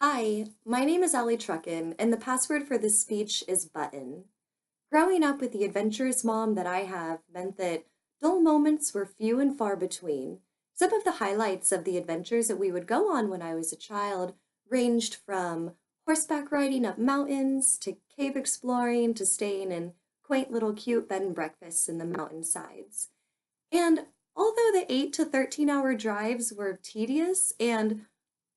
Hi, my name is Ali Truckin, and the password for this speech is button. Growing up with the adventurous mom that I have meant that dull moments were few and far between. Some of the highlights of the adventures that we would go on when I was a child ranged from horseback riding up mountains to cave exploring to staying in quaint little cute bed and breakfasts in the mountainsides. And although the 8 to 13-hour drives were tedious and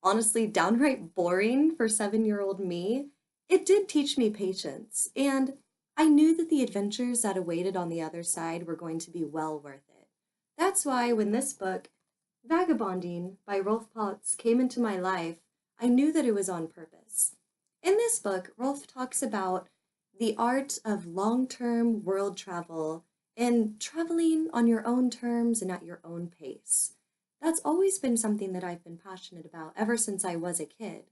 honestly downright boring for 7-year-old me, it did teach me patience, and I knew that the adventures that awaited on the other side were going to be well worth it. That's why when this book, Vagabonding by Rolf Potts, came into my life, I knew that it was on purpose. In this book, Rolf talks about the art of long term world travel and traveling on your own terms and at your own pace. That's always been something that I've been passionate about ever since I was a kid.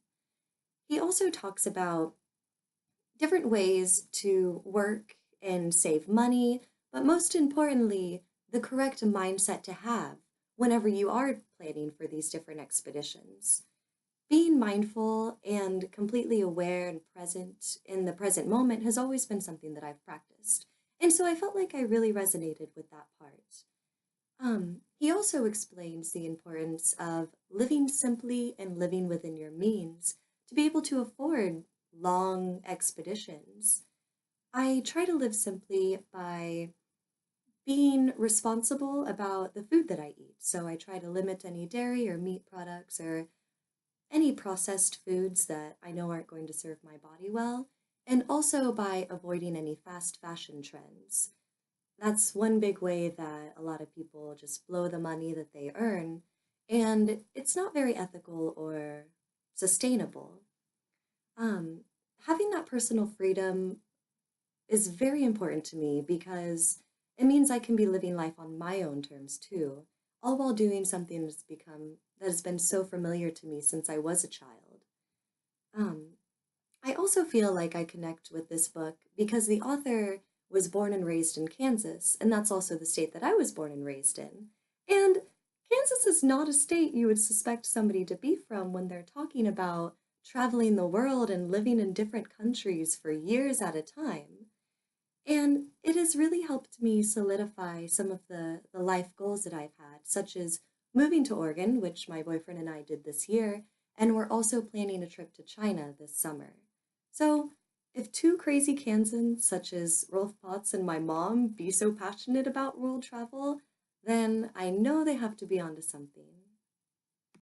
He also talks about different ways to work and save money, but most importantly, the correct mindset to have whenever you are planning for these different expeditions. Being mindful and completely aware and present in the present moment has always been something that I've practiced. And so I felt like I really resonated with that part. He also explains the importance of living simply and living within your means to be able to afford long expeditions. I try to live simply by being responsible about the food that I eat. So I try to limit any dairy or meat products or any processed foods that I know aren't going to serve my body well, and also by avoiding any fast fashion trends. That's one big way that a lot of people just blow the money that they earn, and it's not very ethical or sustainable. Um, Having that personal freedom is very important to me because it means I can be living life on my own terms too, all while doing something that has been so familiar to me since I was a child. Um, I also feel like I connect with this book because the author was born and raised in Kansas, and that's also the state that I was born and raised in. And Kansas is not a state you would suspect somebody to be from when they're talking about traveling the world and living in different countries for years at a time. And it has really helped me solidify some of the life goals that I've had, such as moving to Oregon, which my boyfriend and I did this year, and we're also planning a trip to China this summer. So, if two crazy Kansans, such as Rolf Potts and my mom, be so passionate about world travel, then I know they have to be onto something.